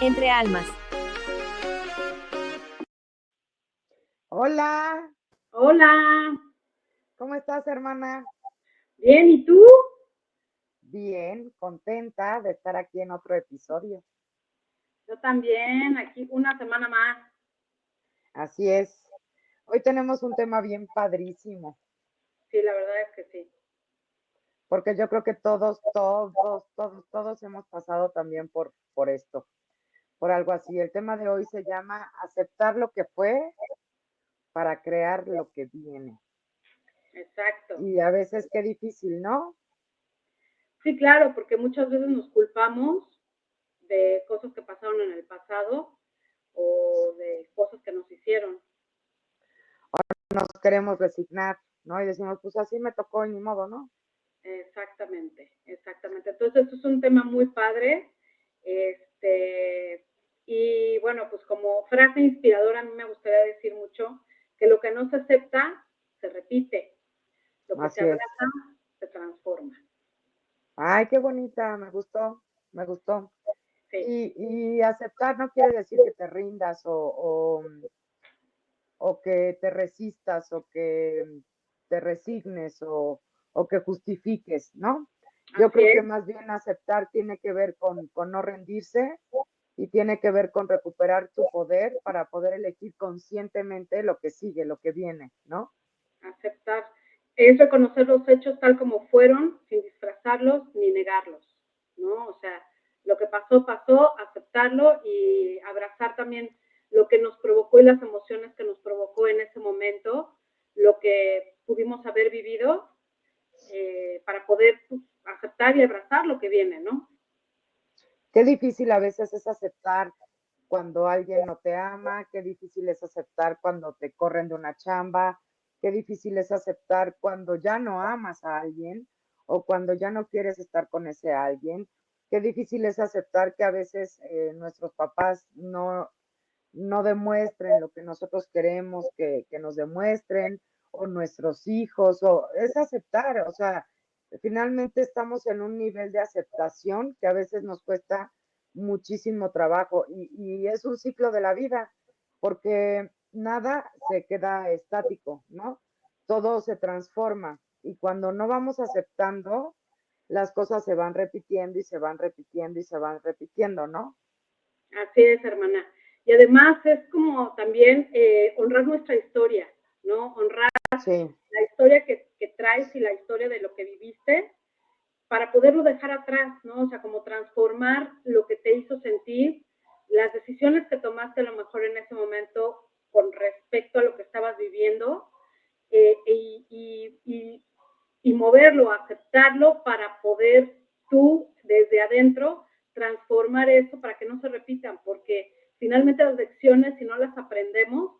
Entre almas. Hola, Hola, ¿cómo estás, hermana? bien, ¿y tú? Bien, contenta de estar aquí en otro episodio. Yo también, aquí una semana más. Así es. Hoy tenemos un tema bien padrísimo, Sí, la verdad es que sí. porque yo creo que todos hemos pasado también por esto, por algo así. El tema de hoy se llama aceptar lo que fue para crear lo que viene. Exacto. Y a veces qué difícil, ¿no? Sí, claro, porque muchas veces nos culpamos de cosas que pasaron en el pasado o de cosas que nos hicieron. Nos queremos resignar, ¿no? Y decimos, pues así me tocó y ni modo, ¿no? Exactamente, exactamente. Entonces, esto es un tema muy padre. Y bueno, pues como frase inspiradora, a mí me gustaría decir mucho que lo que no se acepta se repite, lo que se Así es. abraza se transforma. Ay, qué bonita, me gustó, me gustó. Sí, Y aceptar no quiere decir que te rindas o que te resistas o que te resignes o que justifiques, ¿no? Yo así creo que es. más bien aceptar tiene que ver con no rendirse y tiene que ver con recuperar tu poder para poder elegir conscientemente lo que sigue, lo que viene, ¿no? Aceptar es reconocer los hechos tal como fueron, sin disfrazarlos ni negarlos, ¿no? O sea, lo que pasó, pasó, aceptarlo y abrazar también lo que nos provocó y las emociones que nos provocó en ese momento, lo que pudimos haber vivido para poder pues, aceptar y abrazar lo que viene, ¿no? Qué difícil a veces es aceptar cuando alguien no te ama, qué difícil es aceptar cuando te corren de una chamba, qué difícil es aceptar cuando ya no amas a alguien o cuando ya no quieres estar con ese alguien, qué difícil es aceptar que a veces nuestros papás no demuestren lo que nosotros queremos que nos demuestren, o nuestros hijos, o es aceptar, o sea, finalmente estamos en un nivel de aceptación que a veces nos cuesta muchísimo trabajo y es un ciclo de la vida, porque nada se queda estático, ¿no? Todo se transforma y cuando no vamos aceptando, las cosas se van repitiendo y se van repitiendo y se van repitiendo, ¿no? Así es, hermana. Y además es como también honrar nuestra historia, ¿no? Honrar Sí. la historia que traes y la historia de lo que viviste para poderlo dejar atrás, ¿no? O sea, como transformar lo que te hizo sentir, las decisiones que tomaste a lo mejor en ese momento con respecto a lo que estabas viviendo eh, y, y, y, y moverlo, aceptarlo para poder tú desde adentro transformar eso para que no se repitan, porque finalmente las lecciones, si no las aprendemos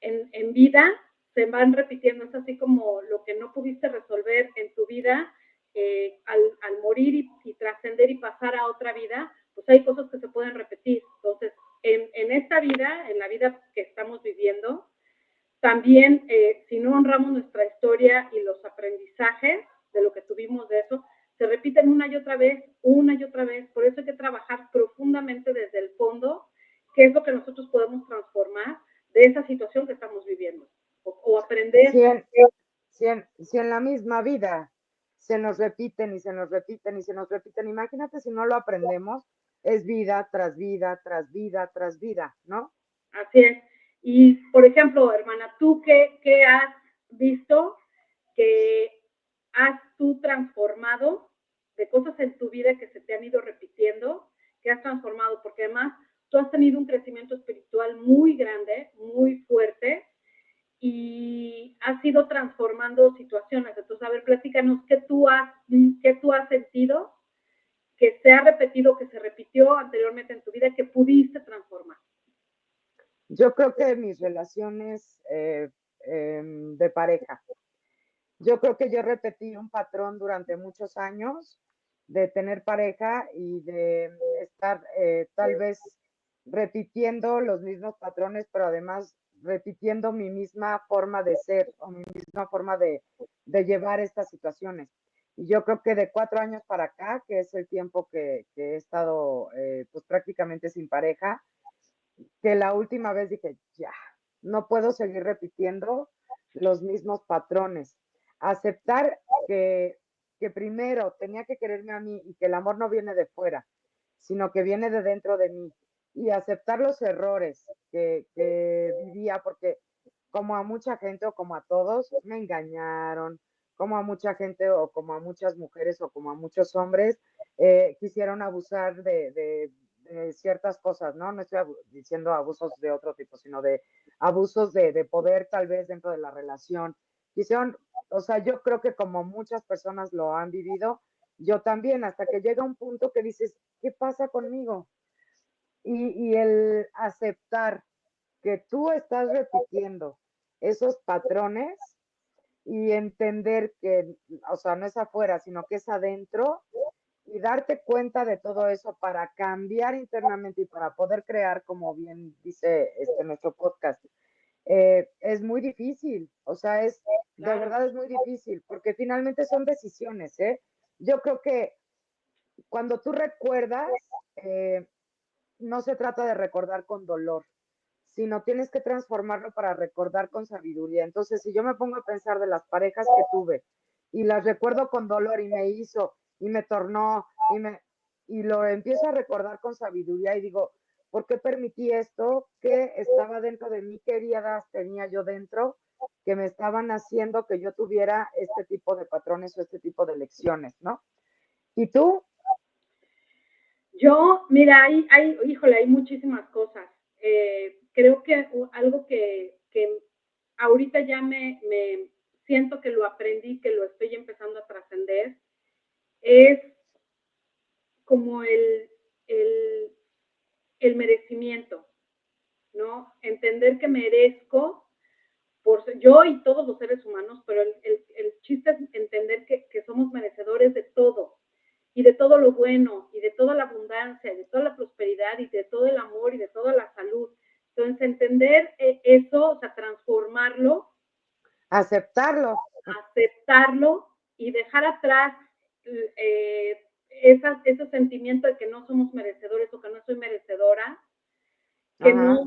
en vida, se van repitiendo. Es así como lo que no pudiste resolver en tu vida, al morir y trascender y pasar a otra vida, pues hay cosas que se pueden repetir. Entonces, en esta vida, en la vida que estamos viviendo, también, si no honramos nuestra historia y los aprendizajes de lo que tuvimos de eso, se repiten una y otra vez, una y otra vez. Por eso hay que trabajar profundamente desde el fondo qué es lo que nosotros podemos transformar de esa situación que estamos viviendo o Si aprender. en, si en la misma vida se nos repiten y se nos repiten y se nos repiten, imagínate si no lo aprendemos, es vida tras vida, tras vida, tras vida, ¿no? Así es. Y, por ejemplo, hermana, ¿tú qué has visto que has tú transformado de cosas en tu vida que se te han ido repitiendo, que has transformado? Porque además tú has tenido un crecimiento espiritual muy grande, muy fuerte, y has ido transformando situaciones. Entonces, a ver, platícanos qué tú has sentido que se ha repetido, que se repitió anteriormente en tu vida, que pudiste transformar. Yo creo que mis relaciones de pareja, yo creo que yo repetí un patrón durante muchos años de tener pareja y de estar tal vez repitiendo los mismos patrones, pero además repitiendo mi misma forma de ser o mi misma forma de llevar estas situaciones. Y yo creo que de 4 años para acá, que es el tiempo que he estado pues prácticamente sin pareja, que la última vez dije, ya, no puedo seguir repitiendo los mismos patrones. Aceptar que primero tenía que quererme a mí y que el amor no viene de fuera, sino que viene de dentro de mí. Y aceptar los errores que vivía, porque como a mucha gente o como a todos, me engañaron, como a mucha gente o como a muchas mujeres o como a muchos hombres, quisieron abusar de ciertas cosas, ¿no? No estoy diciendo abusos de otro tipo, sino de abusos de poder tal vez dentro de la relación. Quisieron, o sea, yo creo que como muchas personas lo han vivido, yo también, hasta que llega un punto que dices, ¿qué pasa conmigo? Y el aceptar que tú estás repitiendo esos patrones y entender que, o sea, no es afuera, sino que es adentro y darte cuenta de todo eso para cambiar internamente y para poder crear, como bien dice nuestro podcast, es muy difícil, o sea, de Claro, verdad es muy difícil, porque finalmente son decisiones, ¿eh? Yo creo que cuando tú recuerdas, no se trata de recordar con dolor, sino tienes que transformarlo para recordar con sabiduría. Entonces, si yo me pongo a pensar de las parejas que tuve y las recuerdo con dolor y me hizo y me tornó y lo empiezo a recordar con sabiduría y digo, ¿por qué permití esto? ¿Qué estaba dentro de mí? ¿Qué heridas tenía yo dentro que me estaban haciendo que yo tuviera este tipo de patrones o este tipo de lecciones, ¿no? ¿Y tú? yo, mira, híjole, hay muchísimas cosas. Creo que algo que ahorita ya me siento que lo aprendí, que lo estoy empezando a trascender, es como el merecimiento, ¿no? Entender que merezco yo y todos los seres humanos, pero el chiste es entender que somos merecedores de todo, y de todo lo bueno, y de toda la abundancia, y de toda la prosperidad, y de todo el amor, y de toda la salud. Entonces, entender eso, o sea, transformarlo, Aceptarlo. aceptarlo y dejar atrás ese sentimiento de que no somos merecedores o que no soy merecedora, Ajá.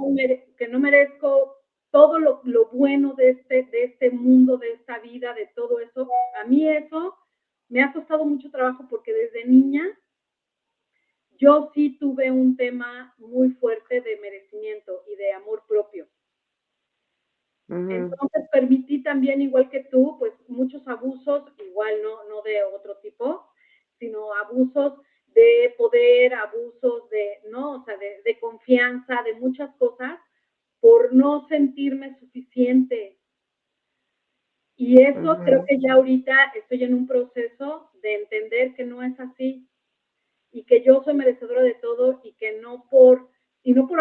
que no merezco todo lo bueno de este mundo, de esta vida, de todo eso. A mí eso me ha costado mucho trabajo porque desde niña yo sí tuve un tema muy fuerte de merecimiento y de amor propio. Uh-huh. Entonces permití también, igual que tú, pues muchos abusos, igual no de otro tipo, sino abusos de poder, abusos de, ¿no? O sea, de confianza, de muchas cosas, por no sentirme suficiente. Y eso creo Uh-huh. que ya ahorita estoy en un proceso de entender que no es así y que yo soy merecedora de todo y que no por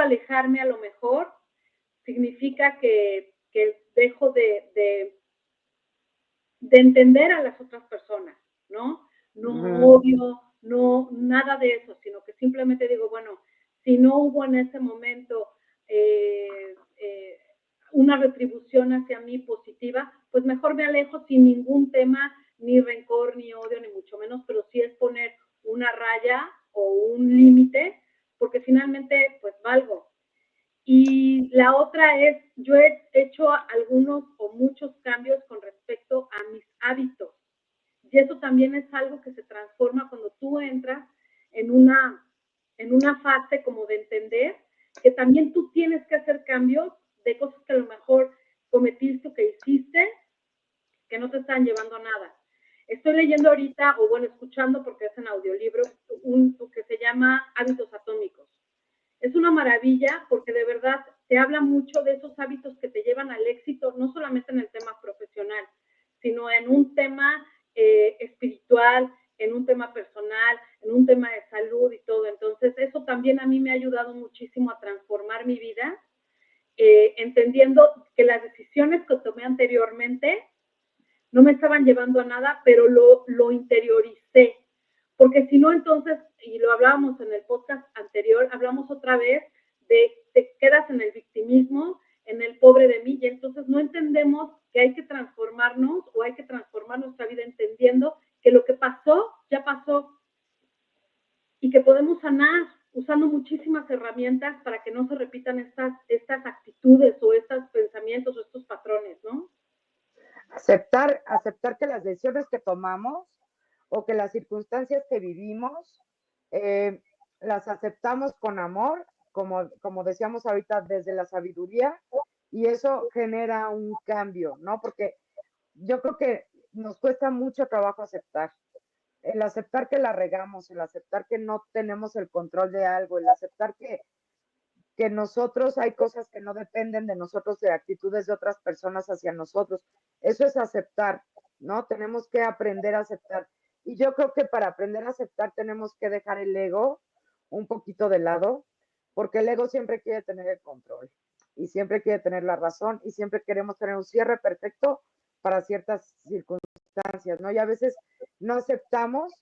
alejarme a lo mejor significa que dejo de entender a las otras personas, ¿no? No Uh-huh. odio, no nada de eso, sino que simplemente digo, bueno, si no hubo en ese momento eh, eh, una retribución hacia mí positiva, pues mejor me alejo sin ningún tema, ni rencor, ni odio, ni mucho menos, pero sí es poner una raya o un límite, porque finalmente pues valgo. Y la otra es, yo he hecho algunos o muchos cambios con respecto a mis hábitos. Y eso también es algo que se transforma cuando tú entras en en una fase como de entender que también tú tienes que hacer cambios de cosas que a lo mejor cometiste o que hiciste que no te están llevando a nada. Estoy leyendo ahorita, o bueno, escuchando porque es en audiolibro, un que se llama Hábitos Atómicos. Es una maravilla porque de verdad te habla mucho de esos hábitos que te llevan al éxito, no solamente en el tema profesional, sino en un tema espiritual, en un tema personal, en un tema de salud y todo. Entonces, eso también a mí me ha ayudado muchísimo a transformar mi vida, entendiendo que las decisiones que tomé anteriormente no me estaban llevando a nada, pero lo interioricé. Porque si no, entonces, y lo hablábamos en el podcast anterior, hablamos otra vez de te quedas en el victimismo, en el pobre de mí, y entonces no entendemos que hay que transformarnos o hay que transformar nuestra vida entendiendo que lo que usando muchísimas herramientas para que no se repitan estas actitudes o estos pensamientos o estos patrones, ¿no? Aceptar que las decisiones que tomamos o que las circunstancias que vivimos, eh, las aceptamos con amor, como decíamos ahorita, desde la sabiduría, y eso genera un cambio, ¿no? Porque yo creo que nos cuesta mucho trabajo aceptar. El aceptar que la regamos, el aceptar que no tenemos el control de algo, el aceptar que nosotros hay cosas que no dependen de nosotros, de actitudes de otras personas hacia nosotros. Eso es aceptar, ¿no? Tenemos que aprender a aceptar. Y yo creo que para aprender a aceptar tenemos que dejar el ego un poquito de lado, porque el ego siempre quiere tener el control y siempre quiere tener la razón y siempre queremos tener un cierre perfecto para ciertas circunstancias, ¿no? Y a veces no aceptamos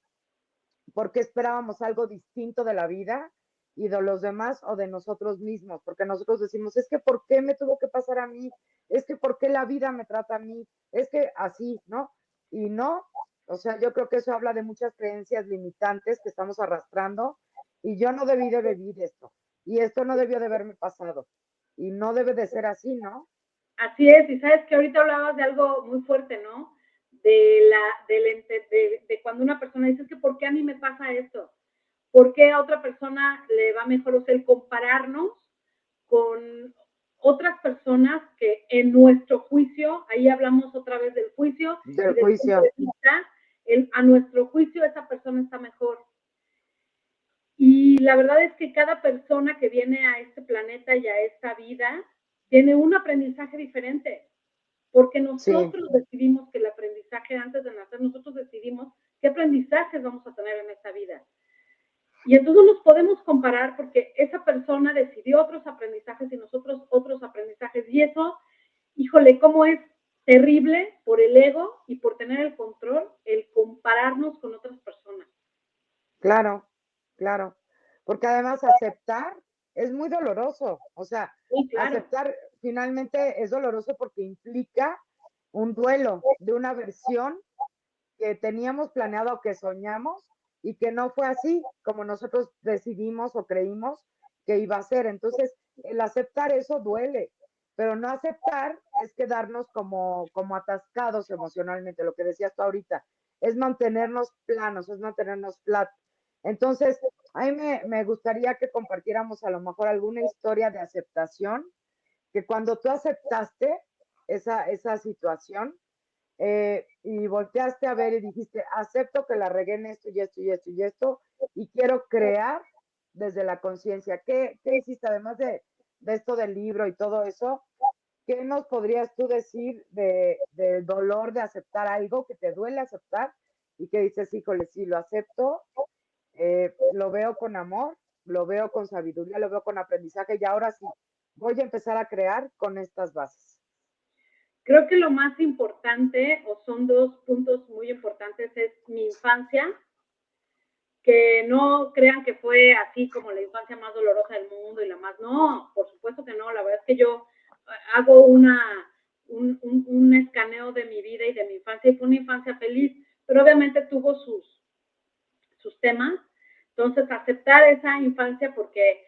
porque esperábamos algo distinto de la vida y de los demás o de nosotros mismos, porque nosotros decimos, es que ¿por qué me tuvo que pasar a mí? Es que ¿por qué la vida me trata a mí? Es que así, ¿no? Y no, o sea, yo creo que eso habla de muchas creencias limitantes que estamos arrastrando y yo no debí de vivir esto y esto no debió de haberme pasado y no debe de ser así, ¿no? Así es, y sabes que ahorita hablabas de algo muy fuerte, ¿no? De cuando una persona dice, es que ¿por qué a mí me pasa esto? ¿Por qué a otra persona le va mejor? O sea, el compararnos con otras personas que en nuestro juicio, ahí hablamos otra vez del juicio y Del del punto juicio. de vista, a nuestro juicio esa persona está mejor. Y la verdad es que cada persona que viene a este planeta y a esta vida tiene un aprendizaje diferente, porque Sí, nosotros decidimos que el aprendizaje antes de nacer, nosotros decidimos qué aprendizajes vamos a tener en esta vida. Y entonces nos podemos comparar porque esa persona decidió otros aprendizajes y nosotros otros aprendizajes. Y eso, híjole, cómo es terrible por el ego y por tener el control, el compararnos con otras personas. claro, claro. Porque además aceptar es muy doloroso. O sea, Sí, claro. aceptar finalmente es doloroso porque implica un duelo de una versión que teníamos planeado o que soñamos y que no fue así como nosotros decidimos o creímos que iba a ser. Entonces, el aceptar eso duele, pero no aceptar es quedarnos como atascados emocionalmente, lo que decías tú ahorita, es mantenernos planos, es mantenernos flat. Entonces, a mí me gustaría que compartiéramos a lo mejor alguna historia de aceptación, que cuando tú aceptaste esa situación, y volteaste a ver y dijiste, acepto que la regué en esto y esto y esto y esto, y quiero crear desde la conciencia. ¿Qué hiciste además de esto del libro y todo eso? ¿Qué nos podrías tú decir del dolor de aceptar algo que te duele aceptar y que dices, híjole, sí, lo acepto, lo veo con amor, lo veo con sabiduría, lo veo con aprendizaje y ahora sí, voy a empezar a crear con estas bases? Creo que lo más importante, o son dos puntos muy importantes, es mi infancia, que no crean que fue así como la infancia más dolorosa del mundo y la más, no, por supuesto que no, la verdad es que yo hago un escaneo de mi vida y de mi infancia y fue una infancia feliz, pero obviamente tuvo sus temas, entonces aceptar esa infancia porque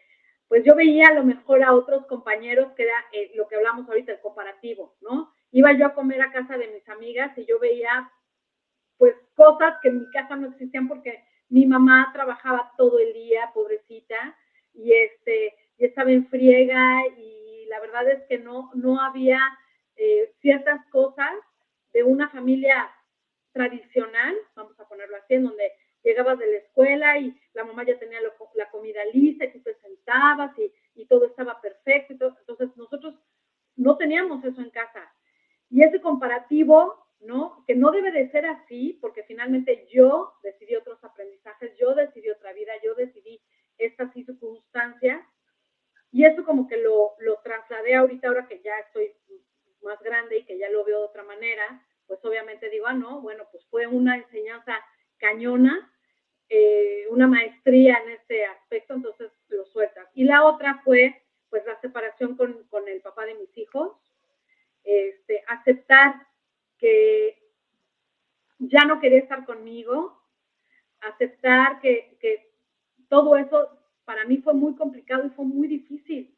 pues yo veía a lo mejor a otros compañeros que era lo que hablamos ahorita, el comparativo, ¿no? Iba yo a comer a casa de mis amigas y yo veía pues cosas que en mi casa no existían porque mi mamá trabajaba todo el día, pobrecita, y estaba en friega y la verdad es que no había ciertas cosas de una familia tradicional, vamos a ponerlo así, en donde llegabas de la escuela y la mamá ya tenía la comida lista y tú te sentabas y todo estaba perfecto. Entonces nosotros no teníamos eso en casa. Y ese comparativo, ¿no? Que no debe de ser así, porque finalmente yo decidí otros aprendizajes, yo decidí otra vida, yo decidí estas circunstancias, y eso como que lo trasladé ahorita, ahora que ya estoy más grande y que ya lo veo de otra manera, pues obviamente digo, no, bueno, pues fue una enseñanza cañona, una maestría en este aspecto, entonces lo sueltas. Y la otra fue, pues, la separación con el papá de mis hijos, aceptar que ya no quería estar conmigo, aceptar que todo eso para mí fue muy complicado y fue muy difícil,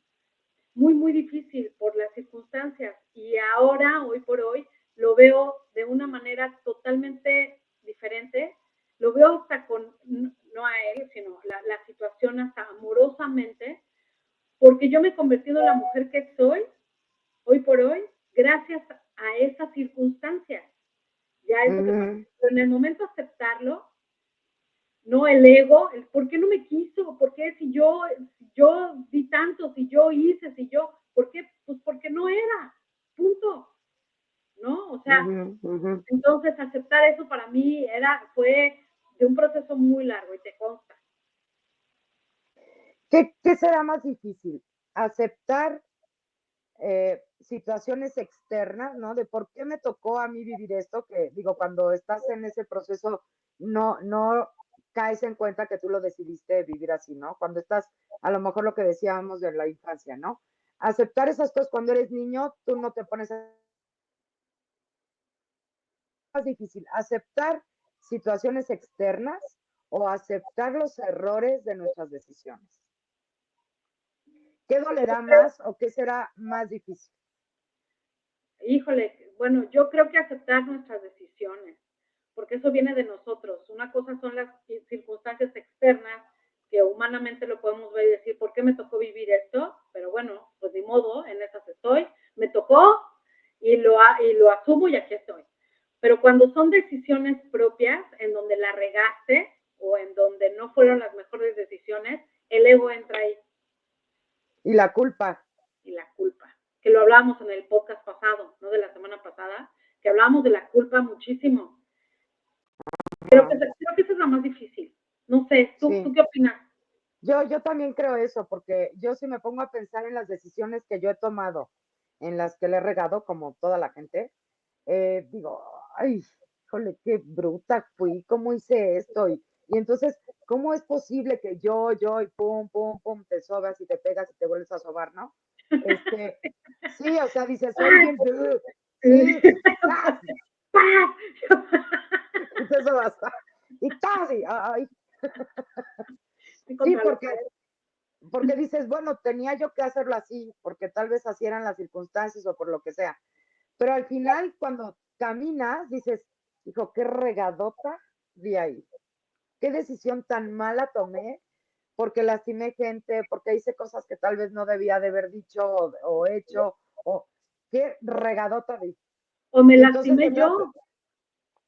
muy, muy difícil por las circunstancias. Y ahora, hoy por hoy, lo veo de una manera totalmente diferente. Lo veo hasta con, no a él, sino la situación hasta amorosamente, porque yo me he convertido en la mujer que soy hoy por hoy gracias a esas circunstancias. Ya es lo que pasa. Pero en el momento de aceptarlo, no el ego, el por qué no me quiso, por qué si yo di tanto, si yo hice, si yo, ¿por qué? Pues porque no era, punto, ¿no? O sea, entonces aceptar eso para mí fue de un proceso muy largo y te consta. ¿Qué será más difícil? Aceptar situaciones externas, ¿no? De por qué me tocó a mí vivir esto, que digo, cuando estás en ese proceso, no caes en cuenta que tú lo decidiste vivir así, ¿no? Cuando estás, a lo mejor lo que decíamos de la infancia, ¿no? Aceptar esas cosas cuando eres niño, tú no te pones a... más difícil, aceptar situaciones externas o aceptar los errores de nuestras decisiones. ¿Qué dolerá más o qué será más difícil? Híjole, bueno, yo creo que aceptar nuestras decisiones, porque eso viene de nosotros. Una cosa son las circunstancias externas, que humanamente lo podemos ver y decir, ¿por qué me tocó vivir esto? Pero bueno, pues ni modo, en esas estoy, me tocó y lo asumo y aquí estoy. Pero cuando son decisiones propias, en donde la regaste o en donde no fueron las mejores decisiones, el ego entra ahí. Y la culpa. Y la culpa, que lo hablábamos en el podcast pasado, ¿no? De la semana pasada, que hablábamos de la culpa muchísimo. Creo que esa es la más difícil. No sé, ¿tú qué opinas? Yo también creo eso, porque yo si me pongo a pensar en las decisiones que yo he tomado, en las que le he regado, como toda la gente, digo, ay, híjole, qué bruta fui, ¿cómo hice esto? Y entonces, ¿cómo es posible que y pum, pum, pum, te sobas y te pegas y te vuelves a sobar, ¿no? Sí, o sea, dices, soy bien, sí, ¡tas! Y te sobas, y casi, ay. Sí, porque dices, bueno, tenía yo que hacerlo así, porque tal vez así eran las circunstancias o por lo que sea. Pero al final, cuando caminas, dices, hijo, qué regadota vi ahí. Qué decisión tan mala tomé, porque lastimé gente, porque hice cosas que tal vez no debía de haber dicho o hecho, o qué regadota vi. O me Y entonces, lastimé yo.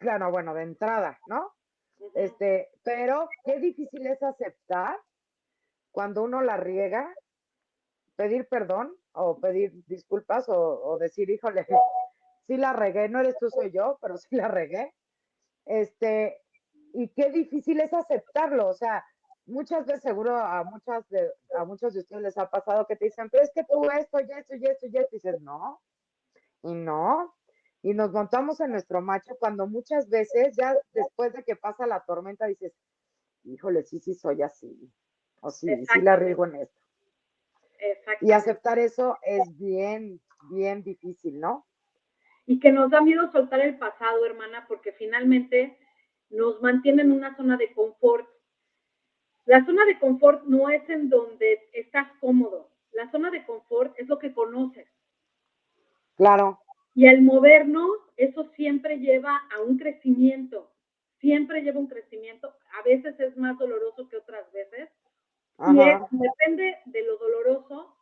claro, bueno, de entrada, ¿no? Pero qué difícil es aceptar cuando uno la riega, pedir perdón o pedir disculpas o decir, híjole, sí la regué, no eres tú, soy yo, pero sí la regué. Y qué difícil es aceptarlo, o sea, muchas veces seguro a muchos de ustedes les ha pasado que te dicen, pero es que tú esto y esto y esto y esto, y dices, no, y no, y nos montamos en nuestro macho cuando muchas veces ya después de que pasa la tormenta dices, híjole, sí soy así, o sí la riego en esto. Y aceptar eso es bien, bien difícil, ¿no? Y que nos da miedo soltar el pasado, hermana, porque finalmente nos mantiene en una zona de confort. La zona de confort no es en donde estás cómodo. La zona de confort es lo que conoces. Claro. Y al movernos, eso siempre lleva a un crecimiento. Siempre lleva un crecimiento. A veces es más doloroso que otras veces. Y depende de lo doloroso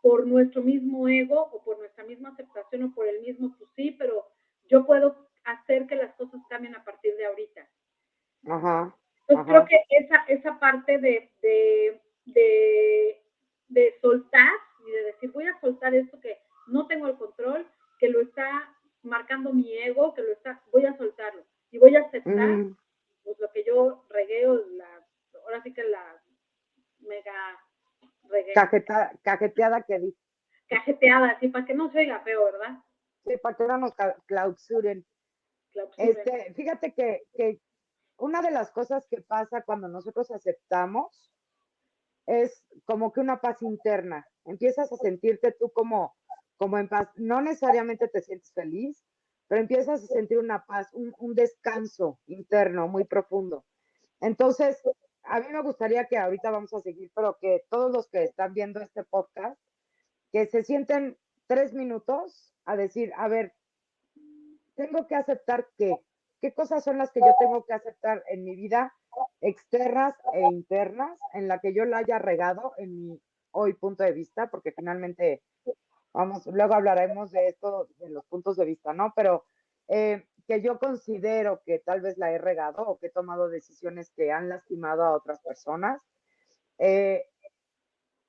por nuestro mismo ego o por nuestra misma aceptación o por el mismo, pues sí, pero yo puedo hacer que las cosas cambien a partir de ahorita. Entonces creo que esa parte de soltar y de decir, voy a soltar esto que no tengo el control, que lo está marcando mi ego, voy a soltarlo y voy a aceptar pues, lo que yo regué ahora sí que la mega regué. Cajeteada que di. Cajeteada, así para que no se oiga feo, ¿verdad? Sí, para que no nos clausuren. Fíjate que una de las cosas que pasa cuando nosotros aceptamos es como que una paz interna. Empiezas a sentirte tú como en paz. No necesariamente te sientes feliz, pero empiezas a sentir una paz, un descanso interno muy profundo. Entonces, a mí me gustaría que ahorita vamos a seguir, pero que todos los que están viendo este podcast, que se sienten 3 minutos a decir, a ver, tengo que aceptar qué cosas son las que yo tengo que aceptar en mi vida, externas e internas, en la que yo la haya regado en mi hoy punto de vista, porque finalmente, vamos, luego hablaremos de esto, de los puntos de vista, ¿no? Pero que yo considero que tal vez la he regado o que he tomado decisiones que han lastimado a otras personas, eh,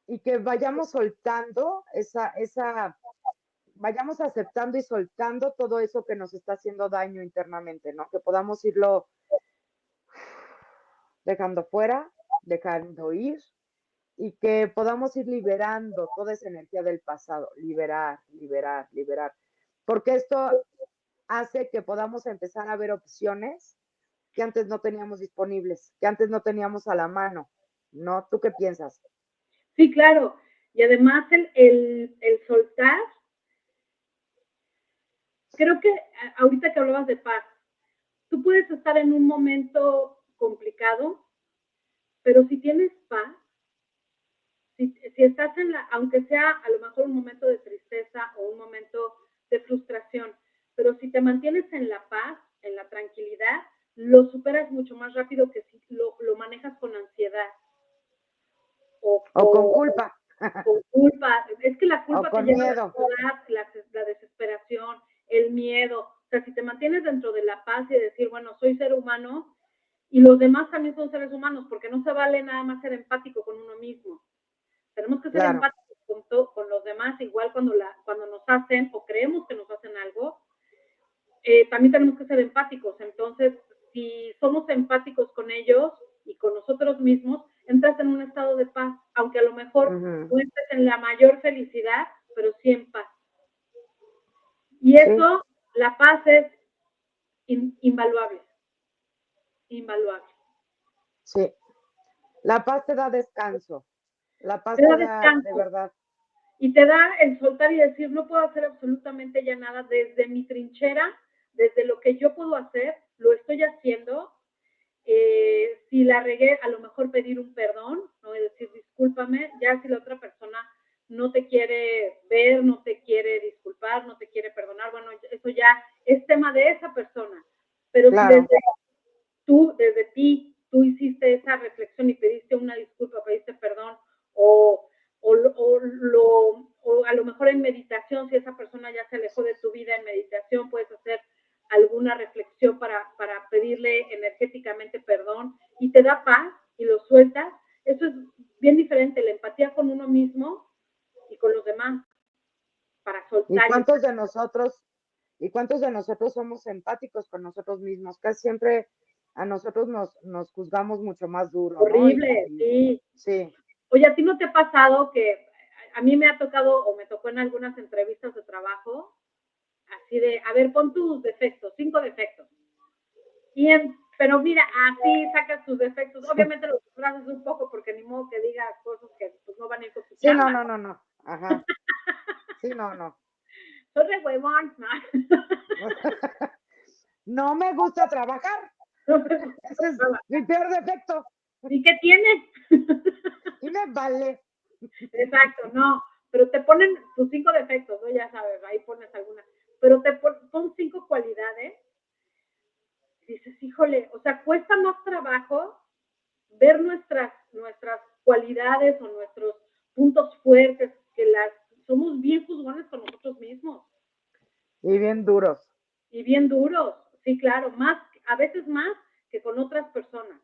y que vayamos soltando vayamos aceptando y soltando todo eso que nos está haciendo daño internamente, ¿no? Que podamos irlo dejando fuera, dejando ir y que podamos ir liberando toda esa energía del pasado, liberar, liberar, liberar. Porque esto hace que podamos empezar a ver opciones que antes no teníamos disponibles, que antes no teníamos a la mano, ¿no? ¿Tú qué piensas? Sí, claro. Y además el soltar, creo que ahorita que hablabas de paz, tú puedes estar en un momento complicado, pero si tienes paz, si estás en la, aunque sea a lo mejor un momento de tristeza o un momento de frustración, pero si te mantienes en la paz, en la tranquilidad, lo superas mucho más rápido que si lo manejas con ansiedad o, O con o culpa, con culpa. Es que la o culpa te con lleva a la miedo. ansiedad, la desesperación, el miedo. O sea, si te mantienes dentro de la paz y decir, bueno, soy ser humano y los demás también son seres humanos, porque no se vale nada más ser empático con uno mismo. Tenemos que ser Claro, empáticos con los demás, igual cuando nos hacen o creemos que nos hacen algo, también tenemos que ser empáticos. Entonces, si somos empáticos con ellos y con nosotros mismos, entras en un estado de paz, aunque a lo mejor uh-huh. no estés en la mayor felicidad, pero sí en paz. Y Sí, eso, la paz es invaluable, invaluable. sí. La paz te da descanso, la Te paz da te da, de descanso verdad, y te da el soltar y decir, no puedo hacer absolutamente ya nada desde mi trinchera, desde lo que yo puedo hacer, lo estoy haciendo. Si la regué, a lo mejor pedir un perdón, ¿no? Y decir, discúlpame, ya si la otra persona no te quiere ver, no te quiere disculpar, no te quiere perdonar, bueno, eso ya es tema de esa persona. Pero si claro. desde ti, tú hiciste esa reflexión y pediste una disculpa, pediste perdón, o, o a lo mejor en meditación, si esa persona ya se alejó de tu vida en meditación, puedes hacer alguna reflexión para pedirle energéticamente perdón y te da paz y lo sueltas. Eso es bien diferente, la empatía con uno mismo y con los demás, para ¿Y soltar y cuántos estar de nosotros, y cuántos de nosotros somos empáticos con nosotros mismos? Casi siempre a nosotros nos juzgamos mucho más duro, ¿no? horrible, sí. Sí, Oye, ¿a ti no te ha pasado que a mí me ha tocado o me tocó en algunas entrevistas de trabajo, así de, a ver, pon tus defectos, 5 defectos? Pero mira, así sacas tus defectos. Obviamente los disfrazas un poco porque ni modo que digas cosas que pues, no van a ir con tu sí, no, chamba, no, ¿no? no, no. Ajá. Sí, no, no. Soy re huevón, ¿no? No me gusta trabajar. No me gusta Ese es trabajar. mi peor defecto. ¿Y qué tienes? Y me vale. Exacto, no. Pero te ponen tus 5 defectos, ¿no? Ya sabes, ahí pones algunas. Pero te pon 5 cualidades. Y dices, híjole, o sea, cuesta más trabajo ver nuestras cualidades o nuestros puntos fuertes, que somos bien juzgones con nosotros mismos Y bien duros. y bien duros, sí, claro, a veces más que con otras personas,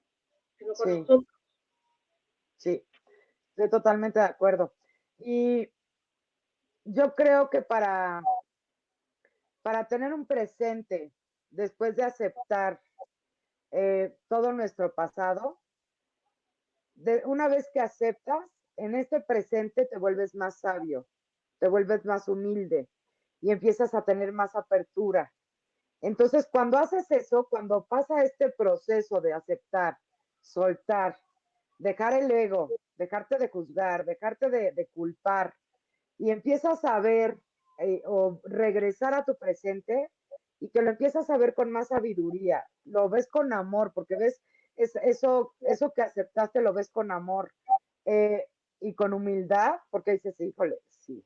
sino con Sí, nosotros. sí. Estoy totalmente de acuerdo. Y yo creo que para tener un presente después de aceptar todo nuestro pasado, una vez que aceptas, en este presente te vuelves más sabio, te vuelves más humilde y empiezas a tener más apertura. Entonces, cuando haces eso, cuando pasa este proceso de aceptar, soltar, dejar el ego, dejarte de juzgar, dejarte de culpar y empiezas a ver o regresar a tu presente y que lo empiezas a ver con más sabiduría, lo ves con amor, porque ves eso que aceptaste lo ves con amor y con humildad, porque dices, híjole, sí,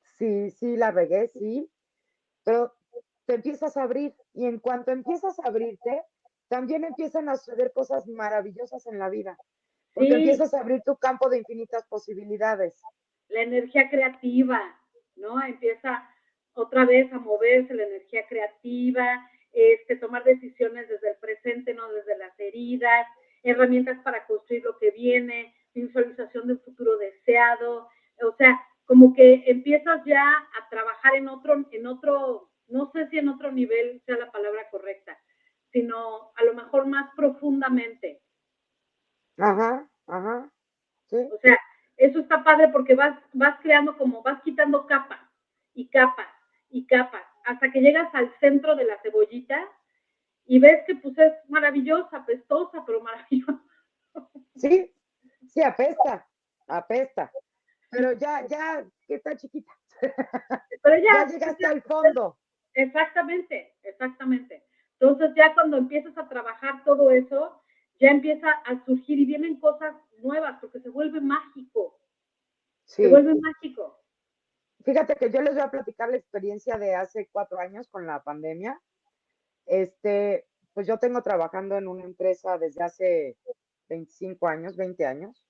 sí, sí, la regué, sí, pero te empiezas a abrir y en cuanto empiezas a abrirte, también empiezan a suceder cosas maravillosas en la vida, porque Sí, empiezas a abrir tu campo de infinitas posibilidades. la energía creativa, ¿no? Empieza otra vez a moverse la energía creativa, tomar decisiones desde el presente, no desde las heridas, herramientas para construir lo que viene, visualización de un futuro deseado, o sea, como que empiezas ya a trabajar en otro, no sé si en otro nivel sea la palabra correcta, sino a lo mejor más profundamente. Ajá, ajá, sí, O sea, eso está padre porque vas creando como, vas quitando capas y capas y capas, hasta que llegas al centro de la cebollita y ves que pues es maravillosa, apestosa, pero maravillosa. sí, sí, apesta, apesta, pero ya, que está chiquita, Pero ya ya, llegaste al fondo. exactamente, exactamente. Entonces ya cuando empiezas a trabajar todo eso, ya empieza a surgir y vienen cosas nuevas porque se Sí, vuelve mágico. fíjate que yo les voy a platicar la experiencia de hace 4 años con la pandemia. Pues yo tengo trabajando en una empresa desde hace 25 años, 20 años,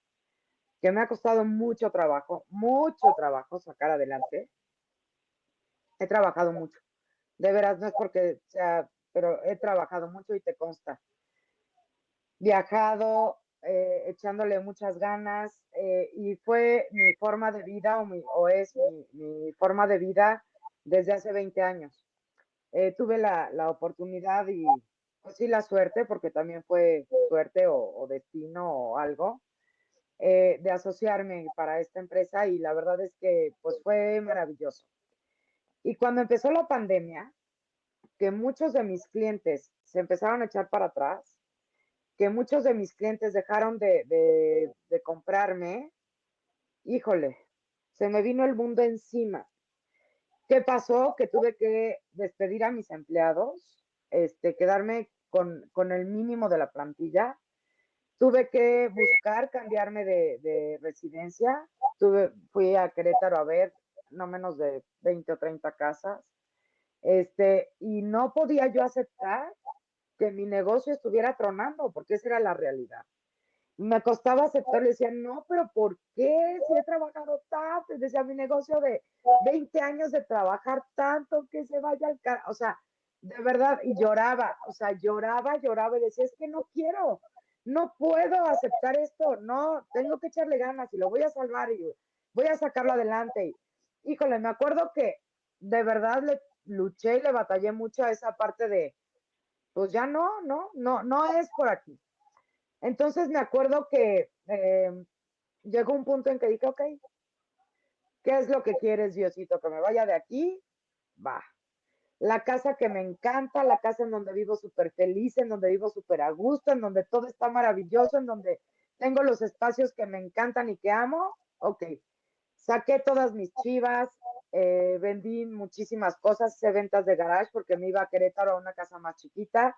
que me ha costado mucho trabajo sacar adelante. He trabajado mucho. De veras, no es porque sea, pero he trabajado mucho y te consta. Viajado, echándole muchas ganas, y fue mi forma de vida o es mi forma de vida desde hace 20 años. Tuve la oportunidad y pues sí la suerte, porque también fue suerte o destino o algo, de asociarme para esta empresa y la verdad es que pues fue maravilloso. Y cuando empezó la pandemia, que muchos de mis clientes se empezaron a echar para atrás, que muchos de mis clientes dejaron de comprarme, híjole, se me vino el mundo encima. ¿Qué pasó? Que tuve que despedir a mis empleados, quedarme con el mínimo de la plantilla. Tuve que buscar cambiarme de residencia. Fui a Querétaro a ver no menos de 20 o 30 casas. Y no podía yo aceptar que mi negocio estuviera tronando, porque esa era la realidad. Me costaba aceptar, le decía, no, pero ¿por qué? Si he trabajado tanto, decía, mi negocio de 20 años de trabajar tanto, que se vaya al cara, o sea, de verdad, y lloraba, o sea, lloraba y decía, es que no quiero, no puedo aceptar esto, no, tengo que echarle ganas y lo voy a salvar y voy a sacarlo adelante. Y, híjole, me acuerdo que de verdad le luché y le batallé mucho a esa parte de, pues ya no es por aquí. Entonces me acuerdo que llegó un punto en que dije, ok, ¿qué es lo que quieres, Diosito? Que me vaya de aquí, va. La casa que me encanta, la casa en donde vivo súper feliz, en donde vivo súper a gusto, en donde todo está maravilloso, en donde tengo los espacios que me encantan y que amo, ok. Saqué todas mis chivas, vendí muchísimas cosas, hice ventas de garage porque me iba a Querétaro a una casa más chiquita,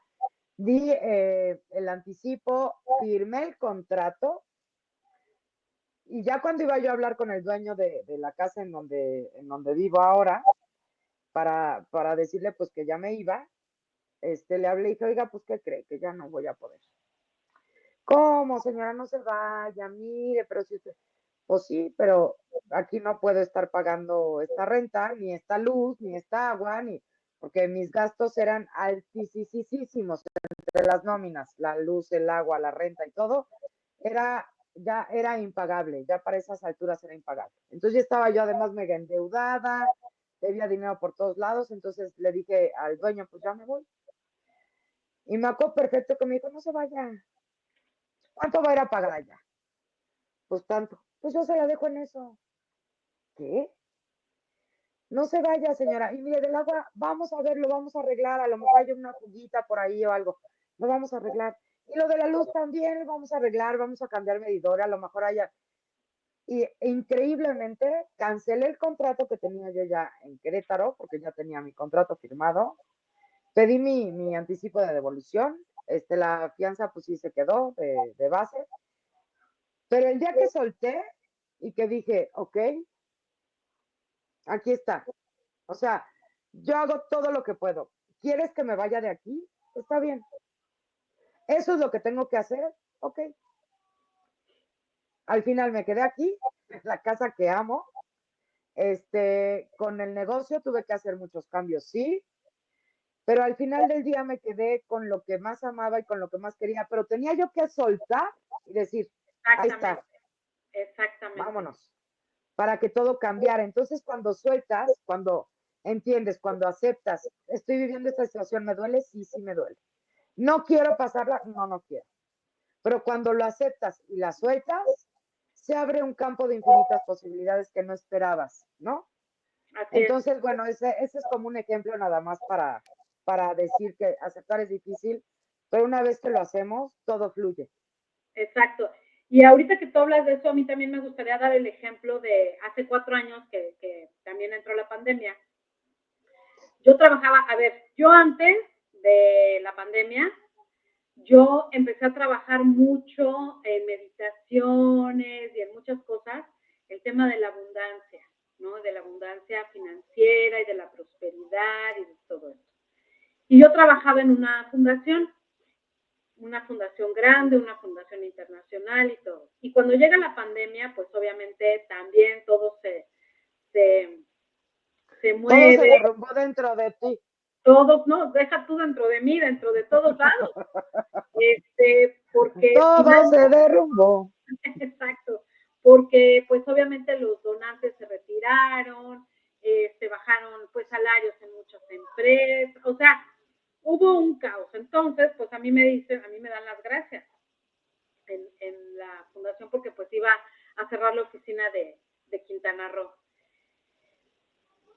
di el anticipo, firmé el contrato. Y ya cuando iba yo a hablar con el dueño de la casa en donde vivo ahora, para decirle pues que ya me iba, le hablé y dije, oiga, pues ¿qué cree? Que ya no voy a poder. ¿Cómo, señora? No se vaya, mire, pero si usted, pues sí, pero aquí no puedo estar pagando esta renta, ni esta luz, ni esta agua, porque mis gastos eran altísimos entre las nóminas, la luz, el agua, la renta y todo, ya era impagable, ya para esas alturas era impagable. Entonces ya estaba yo además mega endeudada, debía dinero por todos lados, entonces le dije al dueño, pues ya me voy. Y me acuerdo perfecto que me dijo, no se vaya, ¿cuánto va a ir a pagar allá? Pues tanto, pues yo se la dejo en eso. ¿Qué? No se vaya, señora. Y mire, del agua, vamos a verlo, vamos a arreglar, a lo mejor hay una fuguita por ahí o algo, lo vamos a arreglar. Y lo de la luz también lo vamos a arreglar, vamos a cambiar medidor, a lo mejor haya. Y increíblemente cancelé el contrato que tenía yo ya en Querétaro, porque ya tenía mi contrato firmado. Pedí mi anticipo de devolución la fianza pues sí se quedó de base, pero el día que solté y que dije, ok, aquí está, o sea, yo hago todo lo que puedo. ¿Quieres que me vaya de aquí? Está bien. Eso es lo que tengo que hacer. Ok. Al final me quedé aquí, en la casa que amo. Con el negocio tuve que hacer muchos cambios, sí, pero al final del día me quedé con lo que más amaba y con lo que más quería, pero tenía yo que soltar y decir, ahí Exactamente, está, exactamente. vámonos, para que todo cambiara. Entonces, cuando sueltas, cuando entiendes, cuando aceptas, estoy viviendo esta situación, ¿me duele? Sí, sí me duele. ¿No quiero pasarla? No, no quiero. Pero cuando lo aceptas y la sueltas, se abre un campo de infinitas posibilidades que no esperabas, ¿no? Así es, Entonces, bueno, ese es como un ejemplo nada más para decir que aceptar es difícil, pero una vez que lo hacemos, todo fluye. exacto. Y ahorita que tú hablas de eso, a mí también me gustaría dar el ejemplo de hace 4 años que también entró la pandemia. Yo trabajaba, a ver, yo antes de la pandemia, yo empecé a trabajar mucho en meditaciones y en muchas cosas, el tema de la abundancia, ¿no? De la abundancia financiera y de la prosperidad y de todo eso. Y yo trabajaba en una fundación grande, una fundación internacional y todo. Y cuando llega la pandemia, pues obviamente también todo se, se Todo se mueve, derrumbó dentro de ti. todos, no, deja tú dentro de mí, dentro de todos lados, porque Todo finalmente, se derrumbó. exacto, porque pues obviamente los donantes se retiraron, bajaron pues salarios en muchas empresas, o sea, hubo un caos. Entonces, pues a mí me dan las gracias en la fundación porque pues iba a cerrar la oficina de Quintana Roo.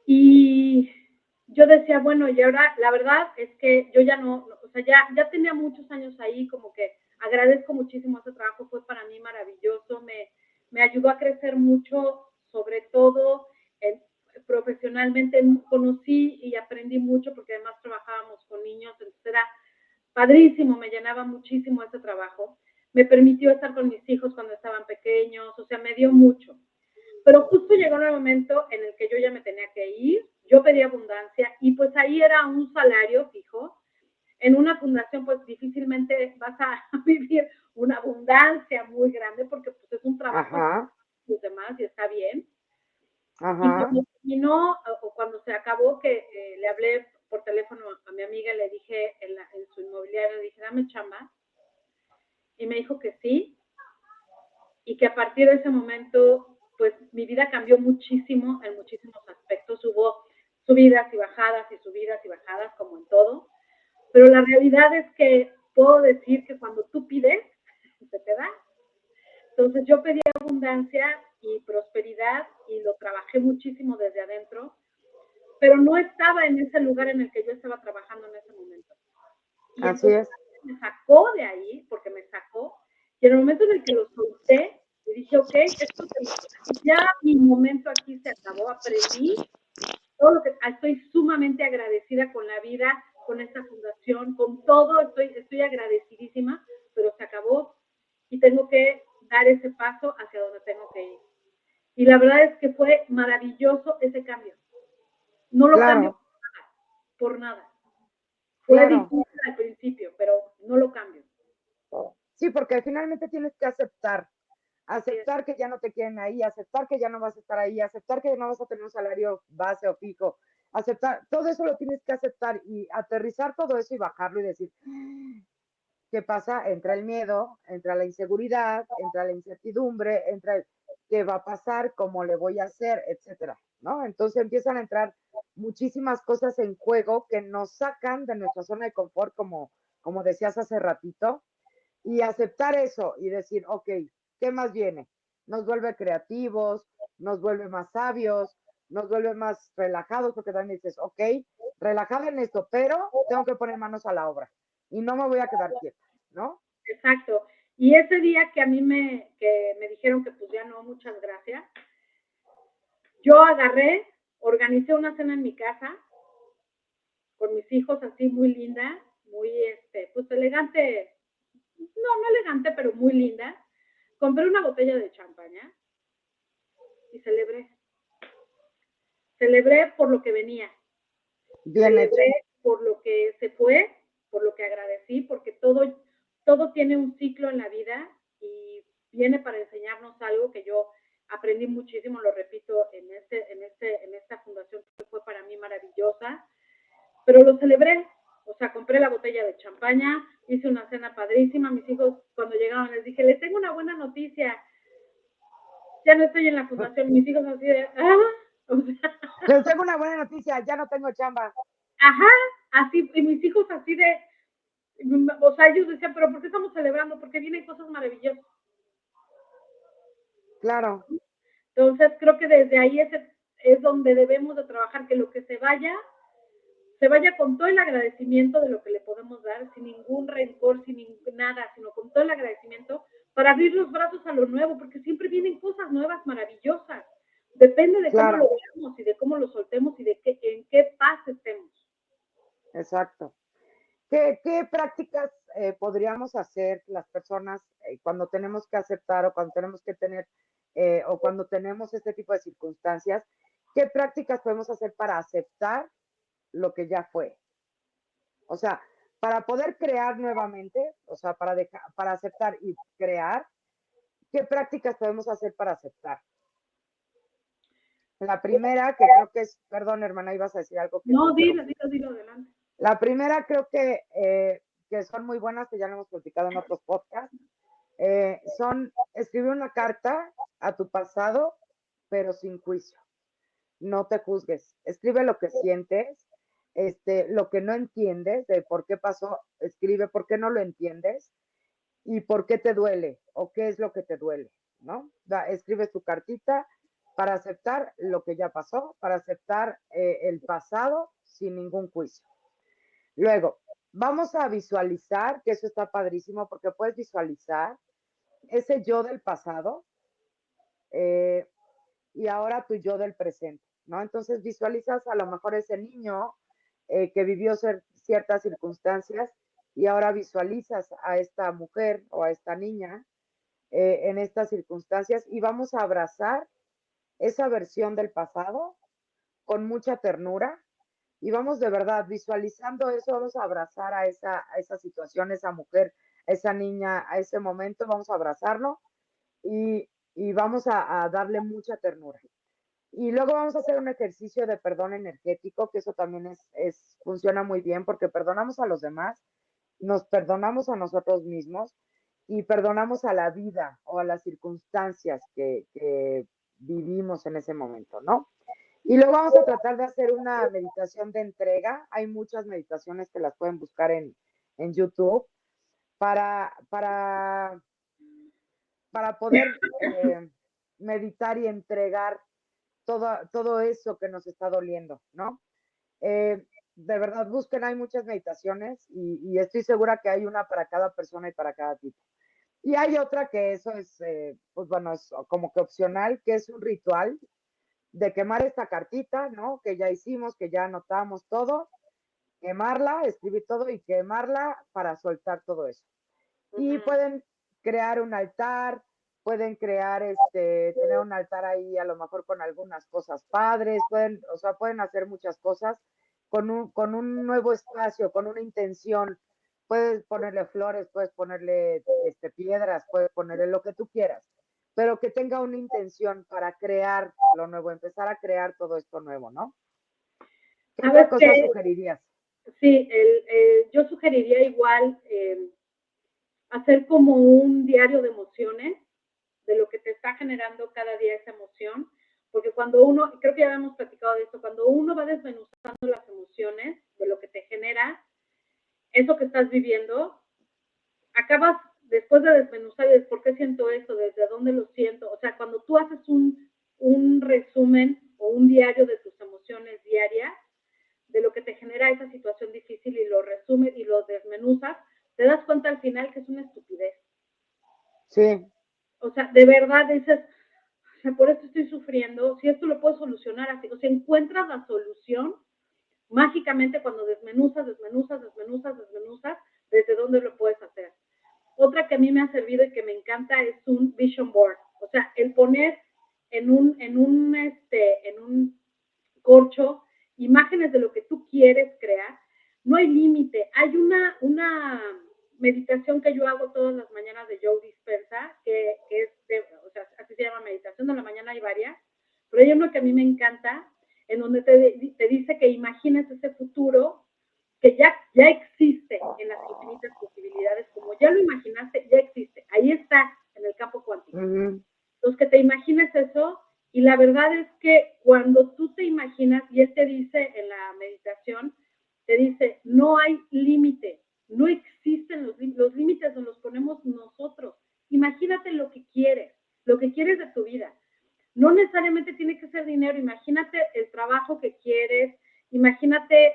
Y yo decía, bueno, y ahora la verdad es que yo ya no, o sea, ya tenía muchos años ahí, como que agradezco muchísimo ese trabajo, fue para mí maravilloso, me ayudó a crecer mucho, sobre todo profesionalmente conocí y aprendí mucho porque además trabajábamos con niños, entonces era padrísimo, me llenaba muchísimo ese trabajo, me permitió estar con mis hijos cuando estaban pequeños, o sea, me dio mucho. Pero justo llegó un momento en el que yo ya me tenía que ir, yo pedí abundancia y pues ahí era un salario fijo. En una fundación pues difícilmente vas a vivir una abundancia muy grande porque pues es un trabajo Ajá, los demás y está bien. Y ajá. cuando terminó o cuando se acabó que le hablé por teléfono a mi amiga y le dije en su inmobiliaria, le dije, dame chamba. Y me dijo que sí, y que a partir de ese momento, pues mi vida cambió muchísimo en muchísimos aspectos. Hubo subidas y bajadas y subidas y bajadas, como en todo. Pero la realidad es que puedo decir que cuando tú pides, se te da. Entonces yo pedí abundancia y prosperidad y lo trabajé muchísimo desde adentro, pero no estaba en ese lugar en el que yo estaba trabajando en ese momento. Y Así entonces es. me sacó de ahí, porque me sacó, y en el momento en el que lo solté, y dije, ok, ya mi momento aquí se acabó, aprendí todo lo que estoy sumamente agradecida con la vida, con esta fundación, con todo, estoy agradecidísima, pero se acabó y tengo que dar ese paso hacia donde tengo que ir. Y la verdad es que fue maravilloso ese cambio. No lo cambio Claro, por nada. Fue claro. difícil al principio, pero no lo cambio. Sí, porque finalmente tienes que aceptar. Así es. Aceptar que ya no te quieren ahí, aceptar que ya no vas a estar ahí, aceptar que no vas a tener un salario base o fijo, aceptar, todo eso lo tienes que aceptar y aterrizar todo eso y bajarlo y decir, ¿qué pasa? Entra el miedo, entra la inseguridad, entra la incertidumbre, entra el qué va a pasar, cómo le voy a hacer, etcétera, ¿no? Entonces empiezan a entrar muchísimas cosas en juego que nos sacan de nuestra zona de confort, como decías hace ratito, y aceptar eso y decir, ok, ¿qué más viene? Nos vuelve creativos, nos vuelve más sabios, nos vuelve más relajados, porque también dices, ok, relajada en esto, pero tengo que poner manos a la obra y no me voy a quedar quieta, ¿no? Exacto. Y ese día que a mí que me dijeron que pues ya no, muchas gracias, yo agarré, organicé una cena en mi casa con mis hijos así muy linda, pues elegante, no elegante, pero muy linda. Compré una botella de champaña y celebré por lo que venía, Bien celebré hecho. por lo que se fue, por lo que agradecí, porque todo tiene un ciclo en la vida y viene para enseñarnos algo que yo aprendí muchísimo, lo repito, en esta fundación que fue para mí maravillosa, pero lo celebré. O sea, compré la botella de champaña, hice una cena padrísima. Mis hijos, cuando llegaron, les dije, les tengo una buena noticia. Ya no estoy en la fundación. Mis hijos así de, o sea, Les tengo una buena noticia, ya no tengo chamba. ajá, así, y mis hijos así de, o sea, ellos decían, pero ¿por qué estamos celebrando? Porque vienen cosas maravillosas. Claro. Entonces, creo que desde ahí es donde debemos de trabajar, que lo que se vaya con todo el agradecimiento de lo que le podemos dar, sin ningún rencor, sin nada, sino con todo el agradecimiento para abrir los brazos a lo nuevo, porque siempre vienen cosas nuevas, maravillosas. Depende de cómo Claro. lo veamos y de cómo lo soltemos y de en qué paz estemos. Exacto. ¿Qué prácticas podríamos hacer las personas cuando tenemos que aceptar o cuando tenemos que tener o cuando tenemos este tipo de circunstancias? ¿Qué prácticas podemos hacer para aceptar lo que ya fue? O sea, para poder crear nuevamente, o sea, para aceptar y crear, ¿qué prácticas podemos hacer para aceptar? La primera, que creo que es, perdón, hermana, ibas a decir algo que te No, interrumpí. dilo, adelante. La primera creo que son muy buenas, que ya lo hemos platicado en otros podcasts. Son escribir una carta a tu pasado, pero sin juicio. No te juzgues. Escribe lo que sientes, lo que no entiendes de por qué pasó, escribe por qué no lo entiendes y por qué te duele o qué es lo que te duele, ¿no? Escribe tu cartita para aceptar lo que ya pasó, para aceptar el pasado sin ningún juicio. Luego, vamos a visualizar, que eso está padrísimo porque puedes visualizar ese yo del pasado eh, y ahora tu yo del presente, ¿no? Entonces visualizas a lo mejor ese niño que vivió ciertas circunstancias y ahora visualizas a esta mujer o a esta niña en estas circunstancias y vamos a abrazar esa versión del pasado con mucha ternura y vamos de verdad visualizando eso, vamos a abrazar a esa situación, a esa mujer, a esa niña, a ese momento, vamos a abrazarlo y vamos a darle mucha ternura. Y luego vamos a hacer un ejercicio de perdón energético, que eso también funciona muy bien porque perdonamos a los demás, nos perdonamos a nosotros mismos y perdonamos a la vida o a las circunstancias que vivimos en ese momento, ¿no? Y luego vamos a tratar de hacer una meditación de entrega. Hay muchas meditaciones que las pueden buscar en YouTube para, para, para poder meditar y entregar todo eso que nos está doliendo, ¿no? De verdad, busquen, hay muchas meditaciones y estoy segura que hay una para cada persona y para cada tipo. Y hay otra que eso es, pues bueno, es como que opcional, que es un ritual de quemar esta cartita, ¿no? Que ya hicimos, que ya anotamos todo, quemarla, escribir todo y quemarla para soltar todo eso. Y pueden crear un altar, pueden crear, tener un altar ahí a lo mejor con algunas cosas padres, o sea, pueden hacer muchas cosas con un nuevo espacio, con una intención. Puedes ponerle flores, puedes ponerle piedras, puedes ponerle lo que tú quieras, pero que tenga una intención para crear lo nuevo, empezar a crear todo esto nuevo, ¿no? ¿Qué otra ¿Sabes cosa qué? sugerirías? Sí, yo sugeriría igual hacer como un diario de emociones, de lo que te está generando cada día esa emoción, porque cuando uno, creo que ya habíamos platicado de esto, cuando uno va desmenuzando las emociones, de lo que te genera, eso que estás viviendo, acabas después de desmenuzar y de por qué siento eso, desde dónde lo siento, o sea, cuando tú haces un resumen o un diario de tus emociones diarias, de lo que te genera esa situación difícil y lo resumes y lo desmenuzas, te das cuenta al final que es una estupidez. Sí. O sea, de verdad dices, o sea, por esto estoy sufriendo, si esto lo puedo solucionar así, o sea, encuentras la solución mágicamente cuando desmenuzas, desde dónde lo puedes hacer. Otra que a mí me ha servido y que me encanta es un vision board. O sea, el poner en un corcho imágenes de lo que tú quieres crear. No hay límite. Hay una meditación que yo hago todas las mañanas de Joe Dispenza, que es o sea, así se llama meditación de la mañana, hay varias, pero hay uno que a mí me encanta, en donde te dice que imagines ese futuro que ya existe en las infinitas posibilidades, como ya lo imaginaste, ya existe, ahí está en el campo cuántico. Entonces, que te imagines eso, y la verdad es que cuando tú te imaginas, y él te dice en la meditación, te dice, no hay límite, no existen los límites, nos los ponemos nosotros. Imagínate lo que quieres de tu vida. No necesariamente tiene que ser dinero, imagínate el trabajo que quieres, imagínate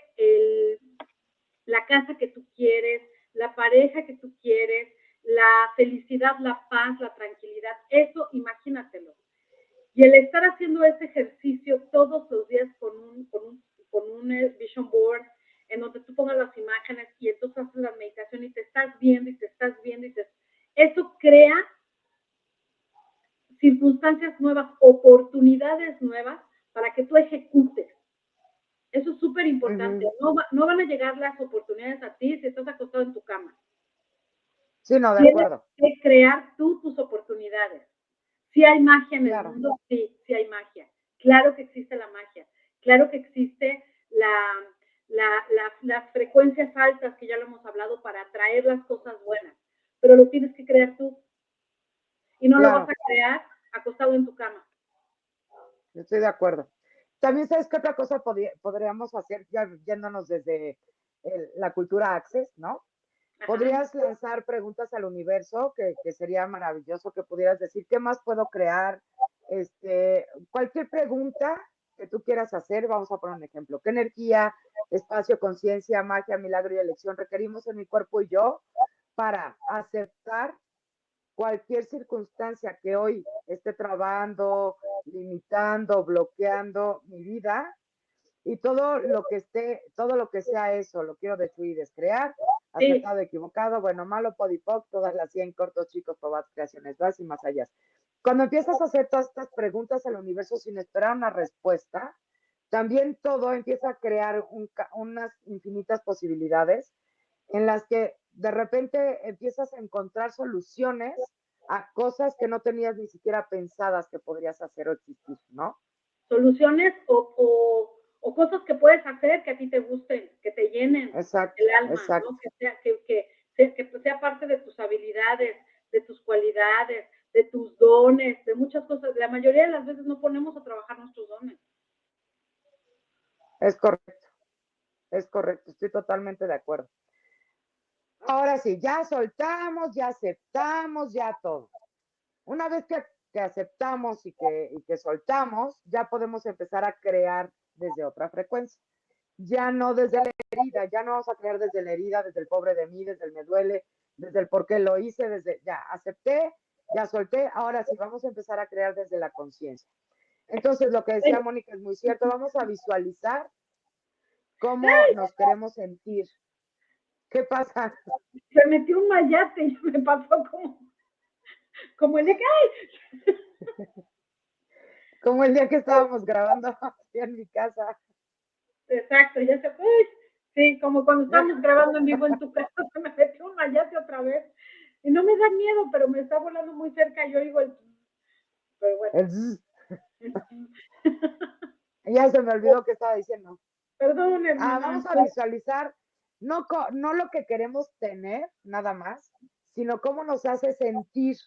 la casa que tú quieres, la pareja que tú quieres, la felicidad, la paz, la tranquilidad, eso imagínatelo. Y el estar haciendo ese ejercicio todos los días con un vision board, en donde tú pongas las imágenes y entonces haces la meditación y te estás viendo eso crea circunstancias nuevas, oportunidades nuevas para que tú ejecutes. Eso es súper importante. No van a llegar las oportunidades a ti si estás acostado en tu cama. Sí, no, de acuerdo. Tienes que crear tú tus oportunidades. Si hay magia en el mundo, sí hay magia. Claro que existe la magia. Claro que existe las frecuencias altas, que ya lo hemos hablado, para atraer las cosas buenas. Pero lo tienes que crear tú. Y no lo vas a crear acostado en tu cama. Estoy de acuerdo. También, ¿sabes qué otra cosa podríamos hacer, ya yéndonos desde la cultura Access, ¿no? Ajá. Podrías lanzar preguntas al universo, que sería maravilloso que pudieras decir, ¿qué más puedo crear? Cualquier pregunta que tú quieras hacer, vamos a poner un ejemplo. ¿Qué energía, espacio, conciencia, magia, milagro y elección requerimos en mi cuerpo y yo para aceptar cualquier circunstancia que hoy esté trabando, limitando, bloqueando mi vida, y todo lo que sea eso, lo quiero destruir, descrear, acertado, equivocado, bueno, malo, podipoc, todas las 100 cortos, chicos, probadas, creaciones, vas y más allá. Cuando empiezas a hacer todas estas preguntas al universo sin esperar una respuesta, también todo empieza a crear unas infinitas posibilidades en las que de repente empiezas a encontrar soluciones a cosas que no tenías ni siquiera pensadas que podrías hacer o existir, ¿no? Soluciones o cosas que puedes hacer que a ti te gusten, que te llenen el alma, ¿no? Que sea parte de tus habilidades, de tus cualidades, de tus dones, de muchas cosas. La mayoría de las veces no ponemos a trabajar nuestros dones. Es correcto, estoy totalmente de acuerdo. Ahora sí, ya soltamos, ya aceptamos, ya todo. Una vez que aceptamos y que soltamos, ya podemos empezar a crear desde otra frecuencia. Ya no desde la herida, ya no vamos a crear desde la herida, desde el pobre de mí, desde el me duele, desde el por qué lo hice, desde ya acepté, ya solté, ahora sí vamos a empezar a crear desde la conciencia. Entonces, lo que decía Mónica es muy cierto, vamos a visualizar cómo nos queremos sentir. ¿Qué pasa? Se metió un mayate y me pasó como el de que como el día que estábamos grabando aquí en mi casa. Exacto, ya se fue. Sí, como cuando estábamos grabando en vivo en tu casa, se me metió un mayate otra vez. Y no me da miedo, pero me está volando muy cerca. Yo digo pero bueno. Ya se me olvidó que estaba diciendo. Perdón, hermana. Vamos a visualizar no lo que queremos tener, nada más, sino cómo nos hace sentir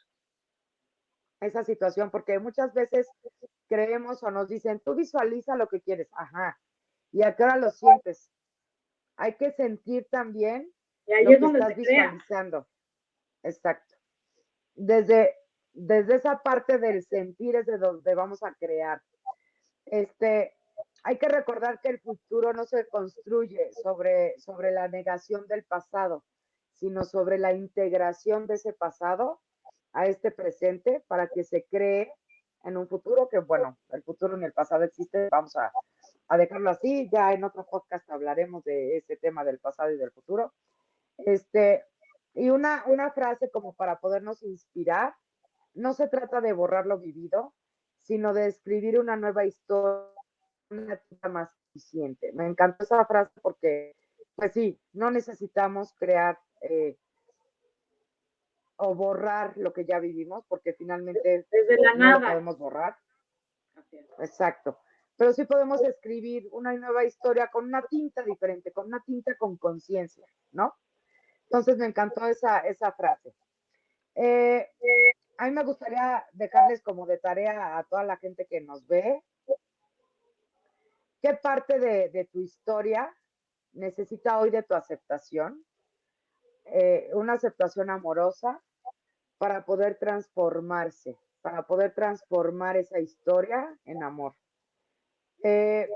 esa situación, porque muchas veces creemos o nos dicen, tú visualiza lo que quieres, ajá, y a qué hora lo sientes. Hay que sentir también lo que estás visualizando. Exacto. Desde esa parte del sentir es de donde vamos a crear. Hay que recordar que el futuro no se construye sobre la negación del pasado, sino sobre la integración de ese pasado a este presente para que se cree en un futuro que, bueno, el futuro ni el pasado existe, vamos a dejarlo así. Ya en otro podcast hablaremos de ese tema del pasado y del futuro. Y una frase como para podernos inspirar, no se trata de borrar lo vivido, sino de escribir una nueva historia, una tinta más eficiente. Me encantó esa frase porque, pues sí, no necesitamos crear o borrar lo que ya vivimos, porque finalmente Desde la no lo nada. podemos borrar. Así es. Exacto. Pero sí podemos escribir una nueva historia con una tinta diferente, con una tinta con conciencia, ¿no? Entonces me encantó esa frase. Eh, a mí me gustaría dejarles como de tarea a toda la gente que nos ve, qué parte de tu historia necesita hoy de tu aceptación, una aceptación amorosa para poder transformarse, para poder transformar esa historia en amor. Eh,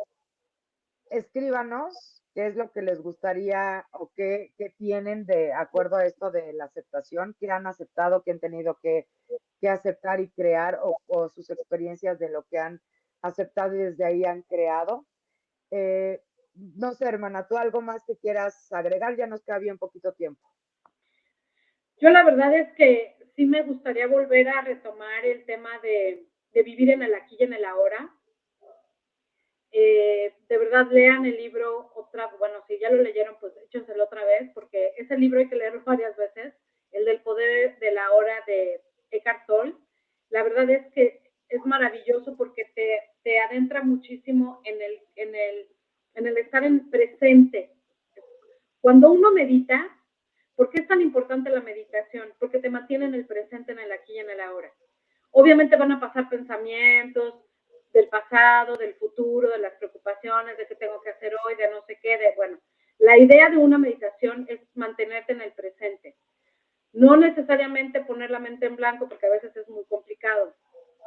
Escríbanos qué es lo que les gustaría o qué tienen de acuerdo a esto de la aceptación, qué han aceptado, qué han tenido que aceptar y crear o sus experiencias de lo que han aceptado y desde ahí han creado. No sé, hermana, ¿tú algo más que quieras agregar? Ya nos queda bien poquito tiempo. Yo la verdad es que sí me gustaría volver a retomar el tema de vivir en el aquí y en el ahora. De verdad, lean el libro bueno, si ya lo leyeron, pues échenselo otra vez, porque ese libro hay que leerlo varias veces, el del poder de la hora de Eckhart Tolle. La verdad es que es maravilloso porque te adentra muchísimo en el estar en presente. Cuando uno medita, ¿por qué es tan importante la meditación? Porque te mantiene en el presente, en el aquí y en el ahora. Obviamente van a pasar pensamientos del pasado, del futuro, de las preocupaciones, de qué tengo que hacer hoy, de no sé qué, bueno. La idea de una meditación es mantenerte en el presente. No necesariamente poner la mente en blanco, porque a veces es muy complicado.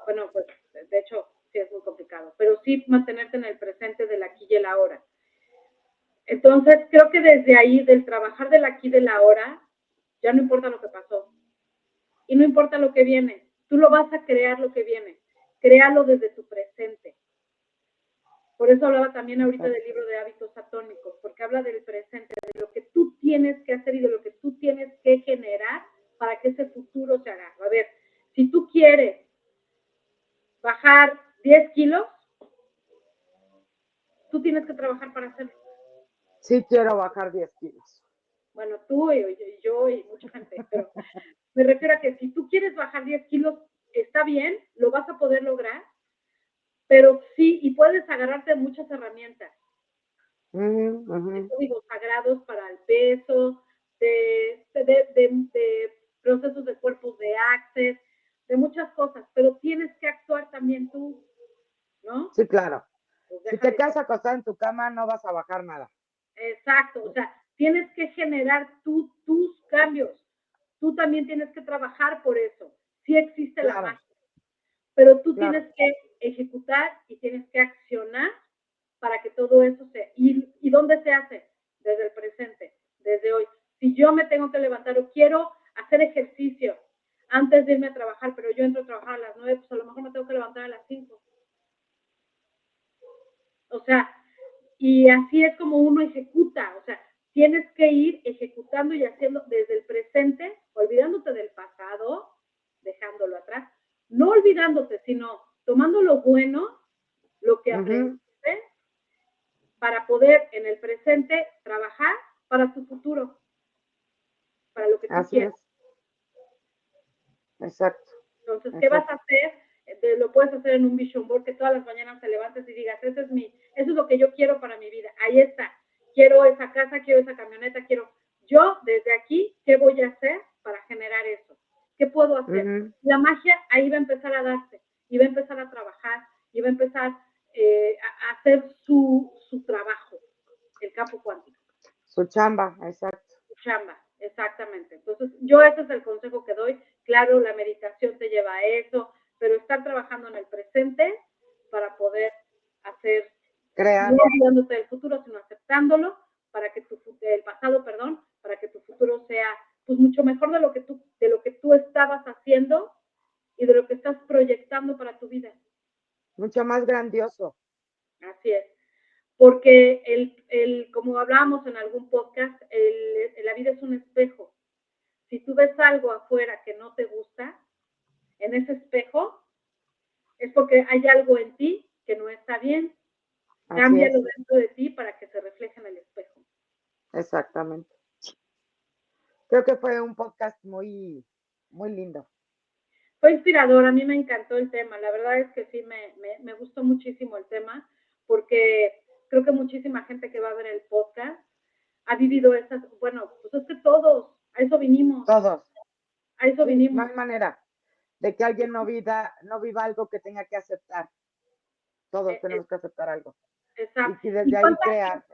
Bueno, pues de hecho sí es muy complicado, pero sí mantenerte en el presente del aquí y el ahora. Entonces, creo que desde ahí, del trabajar del aquí y del ahora, ya no importa lo que pasó. Y no importa lo que viene. Tú lo vas a crear lo que viene. Créalo desde tu presente. Por eso hablaba también ahorita del libro de hábitos atómicos, porque habla del presente, de lo que tú tienes que hacer y de lo que tú tienes que generar para que ese futuro se haga. A ver, si tú quieres bajar 10 kilos, tú tienes que trabajar para hacerlo. Sí quiero bajar 10 kilos. Bueno, tú y yo y mucha gente, pero me refiero a que si tú quieres bajar 10 kilos, está bien, lo vas a poder lograr, pero sí, y puedes agarrarte de muchas herramientas, de códigos sagrados para el peso, de procesos de cuerpos de Access, de muchas cosas, pero tienes que actuar también tú, ¿no? Sí, claro. Pues Si deja te de quedas acostada en tu cama, no vas a bajar nada. Exacto, o sea, tienes que generar tus cambios. Tú también tienes que trabajar por eso. Sí existe la Claro, magia, pero tú claro. tienes que ejecutar y tienes que accionar para que todo eso se... ¿Y dónde se hace? Desde el presente, desde hoy. Si yo me tengo que levantar o quiero hacer ejercicio antes de irme a trabajar, pero yo entro a trabajar a las 9, pues a lo mejor me tengo que levantar a las 5. O sea, y así es como uno ejecuta, o sea, tienes que ir ejecutando y haciendo desde el presente, olvidándote del pasado, dejándolo atrás, no olvidándote, sino tomando lo bueno, lo que aprendiste, para poder en el presente trabajar para tu futuro, para lo que tú Así quieras. es. Exacto. Entonces, ¿qué vas Exacto. a hacer? Lo puedes hacer en un vision board, que todas las mañanas te levantes y digas, eso es lo que yo quiero para mi vida. Ahí está. Quiero esa casa, quiero esa camioneta, yo desde aquí, ¿qué voy a hacer para generar eso? ¿Qué puedo hacer? La magia ahí va a empezar a darse, y va a empezar a trabajar, y va a empezar a hacer su trabajo, el campo cuántico. Su chamba, exacto. Su chamba, exactamente. Entonces, yo ese es el consejo que doy. Claro, la meditación te lleva a eso, pero estar trabajando en el presente para poder hacer, Crear. no olvidándote del futuro, sino aceptándolo para que el pasado, perdón, para que tu futuro sea pues mucho mejor de lo que tú estabas haciendo y de lo que estás proyectando para tu vida. Mucho más grandioso. Así es. porque como hablábamos en algún podcast, la vida es un espejo. Si tú ves algo afuera que no te gusta, en ese espejo, es porque hay algo en ti que no está bien. Cámbialo dentro de ti para que se refleje en el espejo. Exactamente. Creo que fue un podcast muy, muy lindo. Fue inspirador, a mí me encantó el tema, la verdad es que sí, me gustó muchísimo el tema, porque creo que muchísima gente que va a ver el podcast ha vivido esas, bueno, pues es que todos, a eso vinimos. Todos. A eso sí, vinimos. No hay manera de que alguien no viva algo que tenga que aceptar. Todos tenemos que aceptar algo. Exacto. Y desde ahí crear.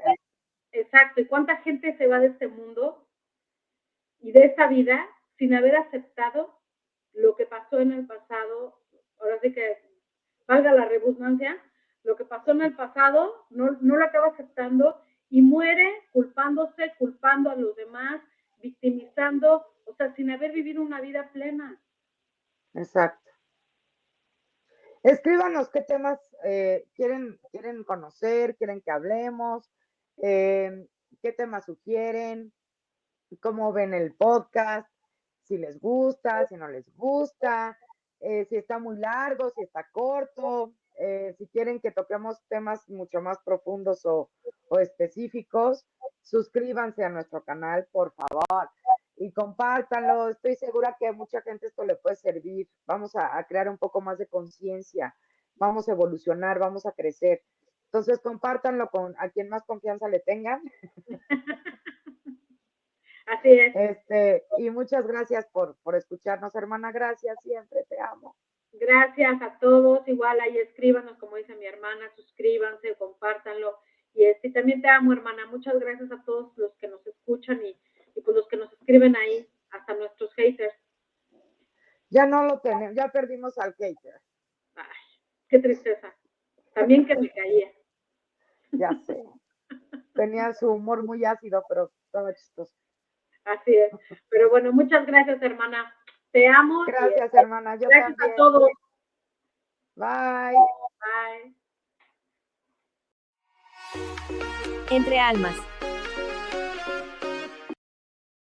Exacto. ¿Y cuánta gente se va de este mundo y de esa vida sin haber aceptado lo que pasó en el pasado? Ahora sí que valga la redundancia, lo que pasó en el pasado no lo acaba aceptando y muere culpándose, culpando a los demás, victimizando, o sea, sin haber vivido una vida plena. Exacto. Escríbanos qué temas quieren conocer, quieren que hablemos, qué temas sugieren, cómo ven el podcast, si les gusta, si no les gusta, si está muy largo, si está corto, si quieren que toquemos temas mucho más profundos o específicos, suscríbanse a nuestro canal, por favor, y compártanlo. Estoy segura que a mucha gente esto le puede servir. Vamos a crear un poco más de conciencia, vamos a evolucionar, vamos a crecer. Entonces, compártanlo con a quien más confianza le tengan. Así es. Y muchas gracias por escucharnos, hermana. Gracias, siempre te amo. Gracias a todos. Igual ahí escríbanos, como dice mi hermana, suscríbanse, compártanlo. Y también te amo, hermana. Muchas gracias a todos los que nos escuchan y pues los que nos escriben ahí, hasta nuestros haters. Ya no lo tenemos, ya perdimos al hater. Ay, qué tristeza. También que me caía. Ya sé. Tenía su humor muy ácido, pero estaba chistoso. Así es. Pero bueno, muchas gracias, hermana. Te amo. Gracias, hermana. Yo gracias también. A todos. Bye. Bye. Entre Almas.